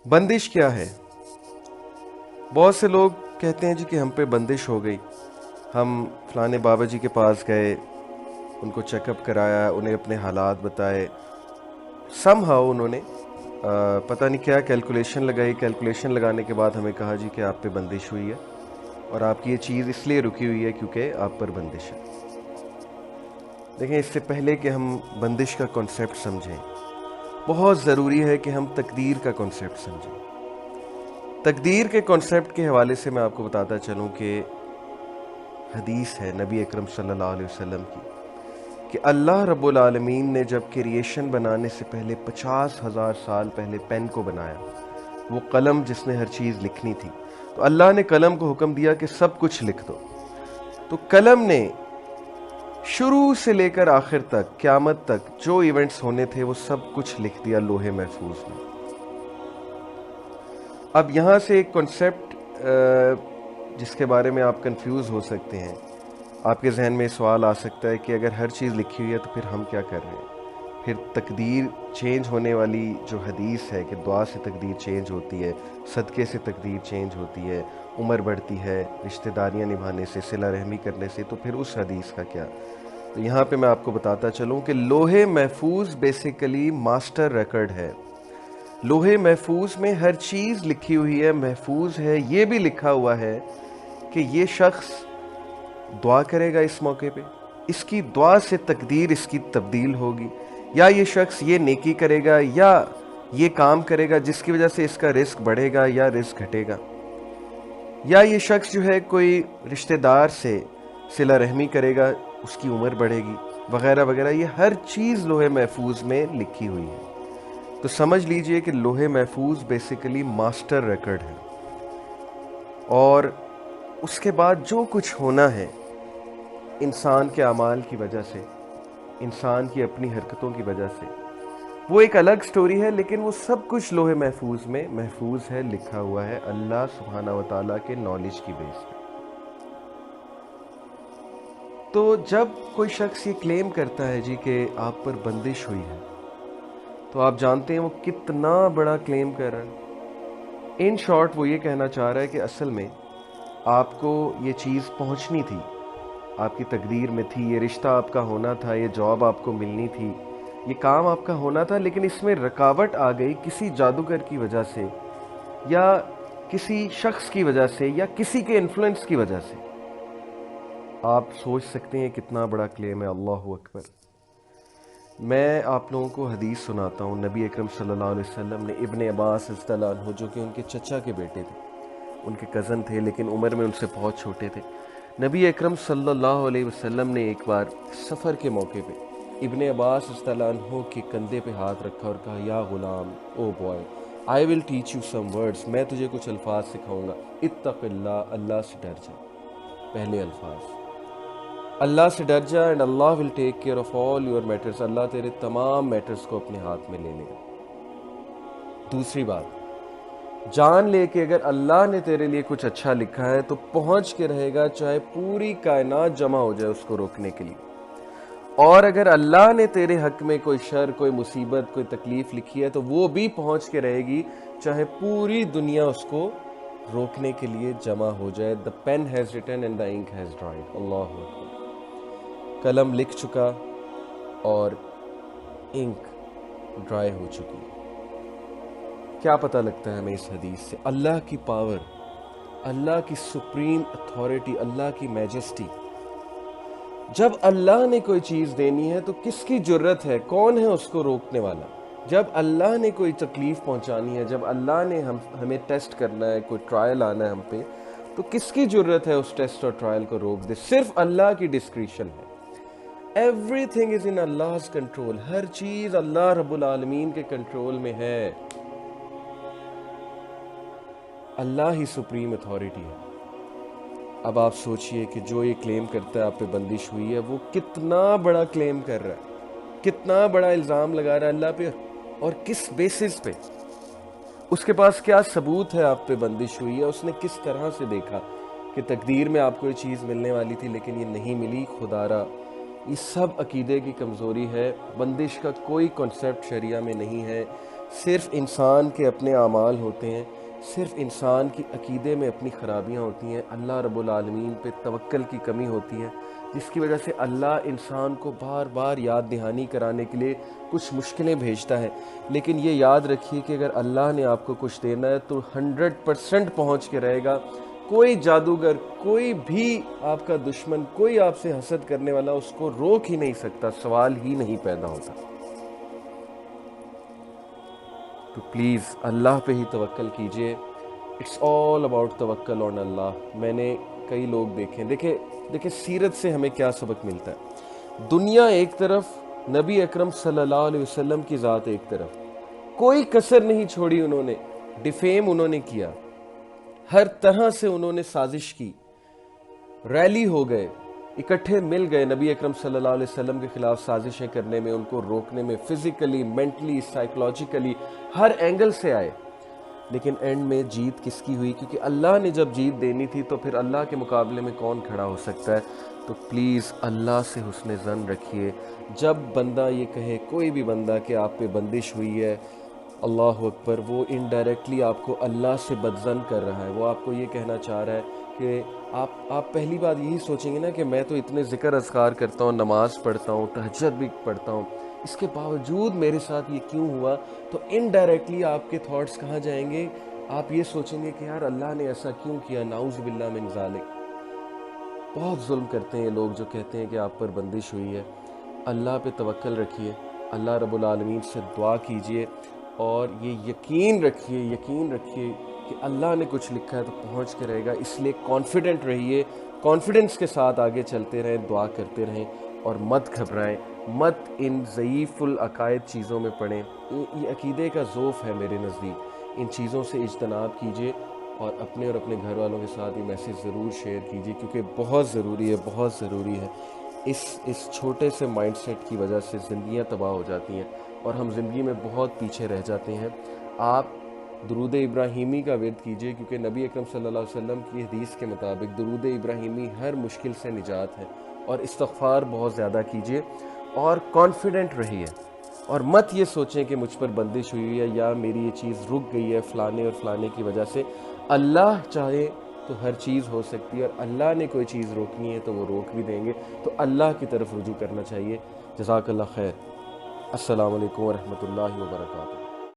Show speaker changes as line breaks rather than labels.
बंदिश क्या है? बहुत से लोग कहते हैं जी कि हम पे बंदिश हो गई। हम फलाने बाबा जी के पास गए, उनको चेकअप कराया, उन्हें अपने हालात बताए। समहाउ उन्होंने पता नहीं क्या कैलकुलेशन लगाई। कैलकुलेशन लगाने के बाद हमें कहा जी कि आप पे बंदिश हुई है और आपकी ये चीज़ इसलिए रुकी हुई है क्योंकि आप पर बंदिश है। देखें, इससे पहले कि हम बंदिश का कॉन्सेप्ट समझें, बहुत ज़रूरी है कि हम तकदीर का कॉन्सेप्ट समझें। तकदीर के कॉन्सेप्ट के हवाले से मैं आपको बताता चलूँ कि हदीस है नबी अकरम सल्लल्लाहु अलैहि वसल्लम की कि अल्लाह रब्बुल आलमीन ने जब क्रिएशन बनाने से पहले 50,000 साल पहले पेन को बनाया, वो कलम जिसने हर चीज़ लिखनी थी, तो अल्लाह ने कलम को हुक्म दिया कि सब कुछ लिख दो। तो कलम ने शुरू से लेकर आखिर तक, क़यामत तक जो इवेंट्स होने थे वो सब कुछ लिख दिया लोहे महफूज में। अब यहाँ से एक कॉन्सेप्ट जिसके बारे में आप कंफ्यूज हो सकते हैं, आपके जहन में सवाल आ सकता है कि अगर हर चीज़ लिखी हुई है तो फिर हम क्या कर रहे हैं? फिर तकदीर चेंज होने वाली जो हदीस है कि दुआ से तकदीर चेंज होती है, सदक़े से तकदीर चेंज होती है, उम्र बढ़ती है, रिश्तेदारियाँ निभाने से, सिला रहमी करने से, तो फिर उस हदीस का क्या? तो यहाँ पे मैं आपको बताता चलूँ कि लोहे महफूज बेसिकली मास्टर रिकॉर्ड है। लोहे महफूज में हर चीज़ लिखी हुई है, महफूज है। ये भी लिखा हुआ है कि ये शख्स दुआ करेगा इस मौके पे, इसकी दुआ से तकदीर इसकी तब्दील होगी, या ये शख्स ये नेकी करेगा या ये काम करेगा जिसकी वजह से इसका रिस्क बढ़ेगा या रिस्क घटेगा, या ये शख्स जो है कोई रिश्तेदार से सिला रहमी करेगा, उसकी उम्र बढ़ेगी, वगैरह वगैरह। ये हर चीज़ लोहे महफूज में लिखी हुई है। तो समझ लीजिए कि लोहे महफूज बेसिकली मास्टर रिकॉर्ड है, और उसके बाद जो कुछ होना है इंसान के अमाल की वजह से, इंसान की अपनी हरकतों की वजह से, वो एक अलग स्टोरी है, लेकिन वो सब कुछ लोहे महफूज में महफूज है, लिखा हुआ है अल्लाह सुब्हाना व तआला के नॉलेज की बेस पे। तो जब कोई शख्स ये क्लेम करता है जी कि आप पर बंदिश हुई है, तो आप जानते हैं वो कितना बड़ा क्लेम कर रहा है। इन शॉर्ट वो ये कहना चाह रहा है कि असल में आपको ये चीज़ पहुंचनी थी, आपकी तकदीर में थी, ये रिश्ता आपका होना था, ये जॉब आपको मिलनी थी, ये काम आपका होना था, लेकिन इसमें रुकावट आ गई किसी जादूगर की वजह से, या किसी शख्स की वजह से, या किसी के इन्फ्लुएंस की वजह से। आप सोच सकते हैं कितना बड़ा क्लेम है। अल्लाह अकबर। मैं आप लोगों को हदीस सुनाता हूँ। नबी अकरम सल्लल्लाहु अलैहि वसल्लम ने इब्ने अब्बास रज़ियल्लाहु अन्हु, जो कि उनके चचा के बेटे थे, उनके कज़न थे लेकिन उम्र में उनसे बहुत छोटे थे, नबी अकरम सल्लल्लाहु अलैहि वसल्लम ने एक बार सफ़र के मौके पे इब्ने अब्बास रज़ियल्लाहु अन्हु के कंधे पे हाथ रखा और कहा, या Ghulam, oh boy, I will teach you some words, मैं तुझे कुछ अल्फाज सिखाऊंगा। इत्तक़िल्लाह, अल्लाह से डर जा। पहले अल्फाज, अल्लाह से डर जा, and Allah will take care of all your matters, Allah तेरे तमाम मैटर्स को अपने हाथ में ले लेगा। दूसरी बात, जान ले कि अगर अल्लाह ने तेरे लिए कुछ अच्छा लिखा है तो पहुंच के रहेगा, चाहे पूरी कायनात जमा हो जाए उसको रोकने के लिए। और अगर अल्लाह ने तेरे हक में कोई शर, कोई मुसीबत, कोई तकलीफ लिखी है तो वो भी पहुंच के रहेगी, चाहे पूरी दुनिया उसको रोकने के लिए जमा हो जाए। The pen has written and the ink has dried. Allah अकबर। कलम लिख चुका और इंक ड्राई हो चुकी। क्या पता लगता है हमें इस हदीस से? अल्लाह की पावर, अल्लाह की सुप्रीम अथॉरिटी, अल्लाह की मैजेस्टी। जब अल्लाह ने कोई चीज़ देनी है तो किसकी जुर्रत है, कौन है उसको रोकने वाला? जब अल्लाह ने कोई तकलीफ़ पहुंचानी है, जब अल्लाह ने हमें टेस्ट करना है, कोई ट्रायल आना है हम पे, तो किसकी जुर्रत है उस टेस्ट और ट्रायल को रोक दे? सिर्फ अल्लाह की डिस्क्रिशन है। Everything is in Allah's control. हर चीज अल्लाह रब्बुल आलमीन के कंट्रोल में है। अल्लाह ही सुप्रीम अथॉरिटी है। अब आप सोचिए कि जो ये क्लेम करता है आप पे बंदिश हुई है, वो कितना बड़ा क्लेम कर रहा है, कितना बड़ा इल्ज़ाम लगा रहा है अल्लाह पे, और किस बेसिस पे? उसके पास क्या सबूत है आप पे बंदिश हुई है? उसने किस तरह से देखा कि तकदीर में आपको ये चीज़ मिलने वाली थी लेकिन ये नहीं मिली? खुदारा, ये सब अकीदे की कमज़ोरी है। बंदिश का कोई कॉन्सेप्ट शरिया में नहीं है। सिर्फ इंसान के अपने आमाल होते हैं, सिर्फ इंसान की अकीदे में अपनी ख़राबियाँ होती हैं, अल्लाह रब्बुल आलमीन पे तवक्ल की कमी होती है, जिसकी वजह से अल्लाह इंसान को बार बार याद दहानी कराने के लिए कुछ मुश्किलें भेजता है। लेकिन ये याद रखिए कि अगर अल्लाह ने आपको कुछ देना है तो 100% पहुँच के रहेगा। कोई जादूगर, कोई भी आपका दुश्मन, कोई आपसे हसद करने वाला उसको रोक ही नहीं सकता, सवाल ही नहीं पैदा होता। तो प्लीज़ अल्लाह पे ही तवक्ल कीजिए। इट्स ऑल अबाउट तवक्ल ऑन अल्लाह। मैंने कई लोग देखे, देखे सीरत से हमें क्या सबक मिलता है। दुनिया एक तरफ, नबी अकरम सल्लल्लाहु अलैहि वसल्लम की ज़ात एक तरफ, कोई कसर नहीं छोड़ी उन्होंने, डिफेम उन्होंने किया, हर तरह से उन्होंने साजिश की, रैली हो गए, इकट्ठे मिल गए नबी अकरम सल्लल्लाहु अलैहि वसल्लम के खिलाफ साजिशें करने में, उनको रोकने में, फिजिकली, मेंटली, साइकोलॉजिकली हर एंगल से आए। लेकिन एंड में जीत किसकी हुई? क्योंकि अल्लाह ने जब जीत देनी थी तो फिर अल्लाह के मुकाबले में कौन खड़ा हो सकता है। तो प्लीज़ अल्लाह से हुस्न ज़न रखिए। जब बंदा ये कहे, कोई भी बंदा, कि आप पे बंदिश हुई है, अल्लाह अकबर, वो इनडायरेक्टली आपको अल्लाह से बदजन कर रहा है। वो आपको ये कहना चाह रहा है कि आप पहली बात यही सोचेंगे ना कि मैं तो इतने ज़िक्र अज़कार करता हूँ, नमाज़ पढ़ता हूँ, तहज्जुद भी पढ़ता हूँ, इसके बावजूद मेरे साथ ये क्यों हुआ? तो इनडायरेक्टली आपके थॉट्स कहाँ जाएंगे? आप ये सोचेंगे कि यार अल्लाह ने ऐसा क्यों किया, नाउज़ बिल्लाह मिन ज़ालिक। बहुत जुल्म करते हैं ये लोग जो कहते हैं कि आप पर बंदिश हुई है। अल्लाह पे तवक्ल रखिए, अल्लाह रब्बुल आलमीन से दुआ कीजिए और ये यकीन रखिए कि अल्लाह ने कुछ लिखा है तो पहुंच के रहेगा। इसलिए कॉन्फिडेंट रहिए, कॉन्फिडेंस के साथ आगे चलते रहें, दुआ करते रहें और मत घबराएं, मत इन ज़ईफ़ुल अकायद चीज़ों में पड़ें। ये अकीदे का ज़ोफ़ है मेरे नज़दीक। इन चीज़ों से इज्तनाब कीजिए और अपने घर वालों के साथ ये मैसेज ज़रूर शेयर कीजिए, क्योंकि बहुत ज़रूरी है, बहुत ज़रूरी है। इस छोटे से माइंडसेट की वजह से ज़िंदगियाँ तबाह हो जाती हैं और हम ज़िंदगी में बहुत पीछे रह जाते हैं। आप दुरूद इब्राहीमी का विर्द कीजिए, क्योंकि नबी अकरम सल्लल्लाहु अलैहि वसल्लम की हदीस के मुताबिक दुरूद इब्राहीमी हर मुश्किल से निजात है। और इस्तग़फ़ार बहुत ज़्यादा कीजिए और कॉन्फिडेंट रहिए और मत ये सोचें कि मुझ पर बंदिश हुई है या मेरी ये चीज़ रुक गई है फ़लाने और फ़लाने की वजह से। अल्लाह चाहे तो हर चीज़ हो सकती है और अल्लाह ने कोई चीज़ रोकनी है तो वो रोक भी देंगे। तो अल्लाह की तरफ रुजू करना चाहिए। जज़ाकल्लाह खैर। अस्सलामु अलैकुम व रहमतुल्लाहि व बरकातुहू।